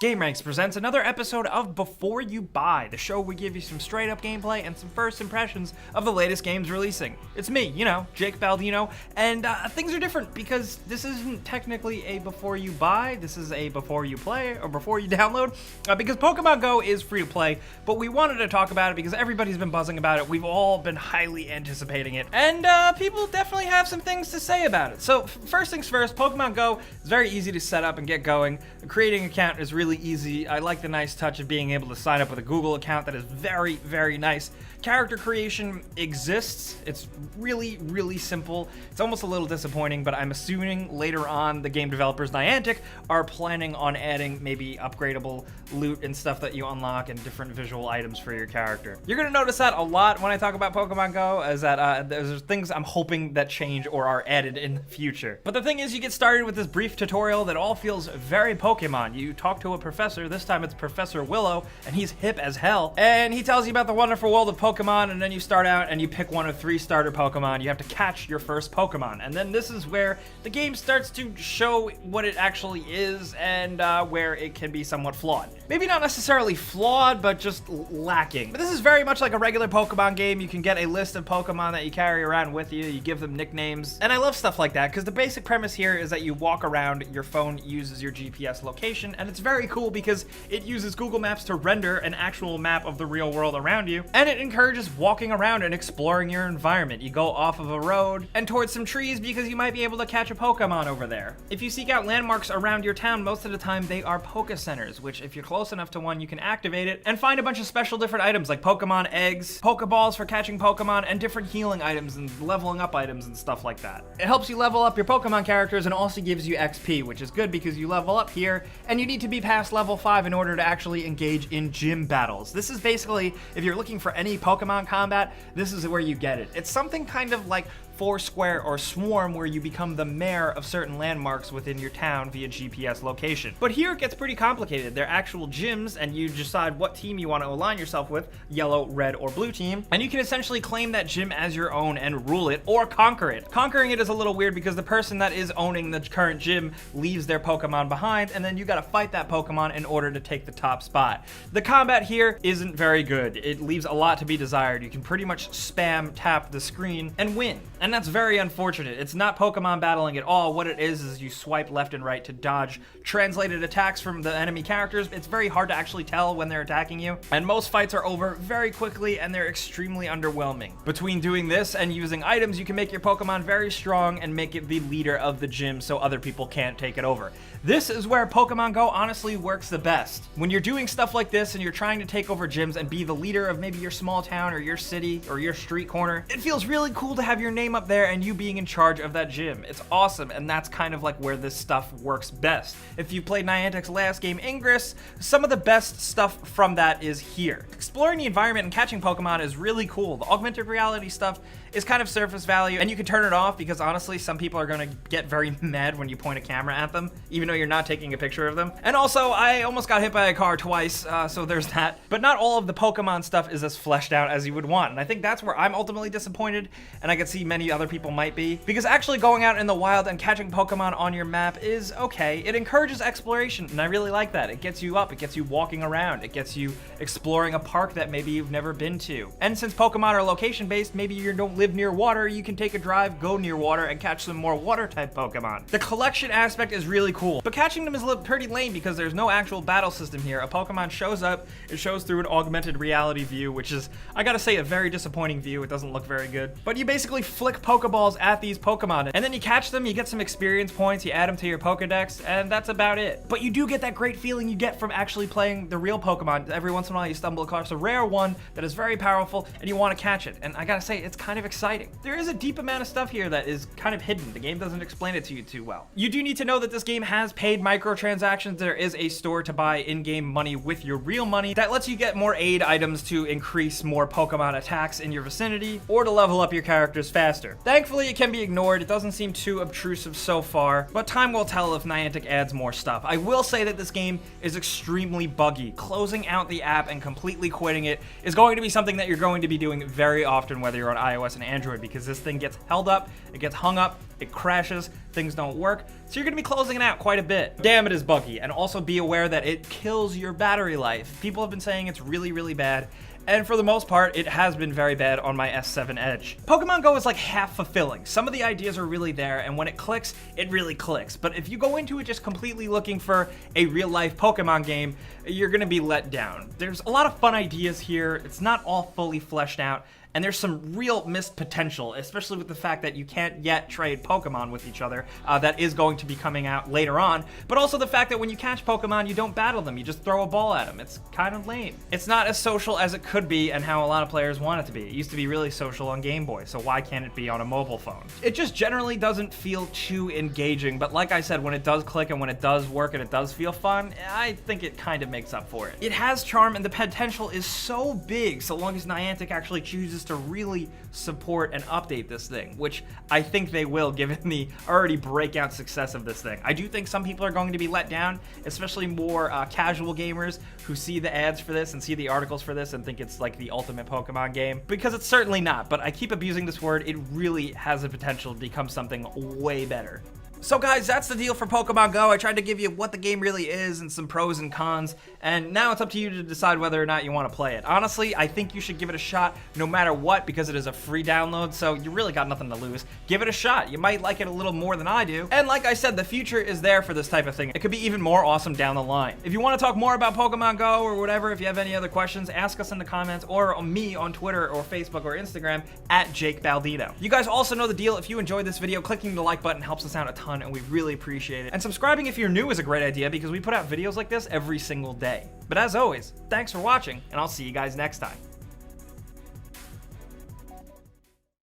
GameRanks presents another episode of Before You Buy, the show where we give you some straight up gameplay and some first impressions of the latest games releasing. It's me, Jake Baldino, and things are different because this isn't technically a Before You Buy, this is a Before You Play or Before You Download, because Pokemon Go is free to play, but we wanted to talk about it because everybody's been buzzing about it, we've all been highly anticipating it, and people definitely have some things to say about it. So first things first, Pokemon Go is very easy to set up and get going. Creating an account is really easy. I like the nice touch of being able to sign up with a Google account. That is very, very nice. Character creation exists. It's really, really simple. It's almost a little disappointing, but I'm assuming later on the game developers Niantic are planning on adding maybe upgradable loot and stuff that you unlock and different visual items for your character. You're gonna notice that a lot when I talk about Pokemon Go, is that there's things I'm hoping that change or are added in the future. But the thing is, you get started with this brief tutorial that all feels very Pokemon. You talk to a professor, this time it's Professor Willow, and he's hip as hell, and he tells you about the wonderful world of Pokemon, and then you start out and you pick one of 3 starter Pokemon. You have to catch your first Pokemon, and then this is where the game starts to show what it actually is and where it can be somewhat flawed. Maybe not necessarily flawed, but just lacking. But this is very much like a regular Pokemon game. You can get a list of Pokemon that you carry around with you. You give them nicknames, and I love stuff like that because the basic premise here is that you walk around, your phone uses your GPS location, and it's very cool because it uses Google Maps to render an actual map of the real world around you, and it encourages walking around and exploring your environment. You go off of a road and towards some trees because you might be able to catch a Pokemon over there. If you seek out landmarks around your town, most of the time they are Poke Centers, which if you're close enough to one, you can activate it and find a bunch of special different items like Pokemon eggs, Pokeballs for catching Pokemon, and different healing items and leveling up items and stuff like that. It helps you level up your Pokemon characters and also gives you XP, which is good because you level up here and you need to be past level 5 in order to actually engage in gym battles. This is basically, if you're looking for any Pokemon combat, this is where you get it. It's something kind of like Foursquare or Swarm, where you become the mayor of certain landmarks within your town via GPS location. But here it gets pretty complicated. They're actual gyms, and you decide what team you want to align yourself with, yellow, red, or blue team, and you can essentially claim that gym as your own and rule it or conquer it. Conquering it is a little weird because the person that is owning the current gym leaves their Pokemon behind, and then you gotta fight that Pokemon in order to take the top spot. The combat here isn't very good. It leaves a lot to be desired. You can pretty much spam tap the screen and win. And that's very unfortunate. It's not Pokemon battling at all. What it is you swipe left and right to dodge translated attacks from the enemy characters. It's very hard to actually tell when they're attacking you. And most fights are over very quickly and they're extremely underwhelming. Between doing this and using items, you can make your Pokemon very strong and make it the leader of the gym so other people can't take it over. This is where Pokemon Go honestly works the best. When you're doing stuff like this and you're trying to take over gyms and be the leader of maybe your small town or your city or your street corner, it feels really cool to have your name up there and you being in charge of that gym. It's awesome, and that's kind of like where this stuff works best. If you played Niantic's last game, Ingress, some of the best stuff from that is here. Exploring the environment and catching Pokemon is really cool. The augmented reality stuff is kind of surface value, and you can turn it off because honestly, some people are gonna get very mad when you point a camera at them, even though you're not taking a picture of them. And also, I almost got hit by a car twice, so there's that. But not all of the Pokemon stuff is as fleshed out as you would want, and I think that's where I'm ultimately disappointed, and I can see many other people might be, because actually going out in the wild and catching Pokemon on your map is okay. It encourages exploration, and I really like that. It gets you up, it gets you walking around, it gets you exploring a park that maybe you've never been to. And since Pokemon are location-based, maybe you don't live near water, you can take a drive, go near water, and catch some more water-type Pokemon. The collection aspect is really cool, but catching them is pretty lame because there's no actual battle system here. A Pokemon shows up, it shows through an augmented reality view, which is, I gotta say, a very disappointing view. It doesn't look very good. But you basically flick Pokeballs at these Pokemon, and then you catch them, you get some experience points, you add them to your Pokedex, and that's about it. But you do get that great feeling you get from actually playing the real Pokemon. Every once in a while you stumble across a rare one that is very powerful, and you want to catch it. And I gotta say, it's kind of exciting. There is a deep amount of stuff here that is kind of hidden. The game doesn't explain it to you too well. You do need to know that this game has paid microtransactions. There is a store to buy in-game money with your real money that lets you get more aid items to increase more Pokemon attacks in your vicinity, or to level up your characters faster disaster. Thankfully, it can be ignored. It doesn't seem too obtrusive so far, but time will tell if Niantic adds more stuff. I will say that this game is extremely buggy. Closing out the app and completely quitting it is going to be something that you're going to be doing very often, whether you're on iOS and Android, because this thing gets held up, it gets hung up, it crashes, things don't work, so you're gonna be closing it out quite a bit. Damn, it is buggy, and also be aware that it kills your battery life. People have been saying it's really, really bad, and for the most part, it has been very bad on my S7 Edge. Pokemon Go is like half fulfilling. Some of the ideas are really there, and when it clicks, it really clicks. But if you go into it just completely looking for a real-life Pokemon game, you're gonna be let down. There's a lot of fun ideas here. It's not all fully fleshed out, and there's some real missed potential, especially with the fact that you can't yet trade Pokemon with each other. That is going to be coming out later on, but also the fact that when you catch Pokemon, you don't battle them, you just throw a ball at them. It's kind of lame. It's not as social as it could be and how a lot of players want it to be. It used to be really social on Game Boy, so why can't it be on a mobile phone? It just generally doesn't feel too engaging, but like I said, when it does click and when it does work and it does feel fun, I think it kind of makes up for it. It has charm and the potential is so big so long as Niantic actually chooses to really support and update this thing, which I think they will given the already breakout success of this thing. I do think some people are going to be let down, especially more casual gamers who see the ads for this and see the articles for this and think it's like the ultimate Pokemon game, because it's certainly not, but I keep abusing this word. It really has the potential to become something way better. So guys, that's the deal for Pokemon Go. I tried to give you what the game really is and some pros and cons, and now it's up to you to decide whether or not you want to play it. Honestly, I think you should give it a shot no matter what, because it is a free download, so you really got nothing to lose. Give it a shot. You might like it a little more than I do. And like I said, the future is there for this type of thing. It could be even more awesome down the line. If you want to talk more about Pokemon Go or whatever, if you have any other questions, ask us in the comments or on me on Twitter or Facebook or Instagram at Jake Baldino. You guys also know the deal. If you enjoyed this video, clicking the like button helps us out a ton, and we really appreciate it. And subscribing if you're new is a great idea, because we put out videos like this every single day. But as always, thanks for watching, and I'll see you guys next time.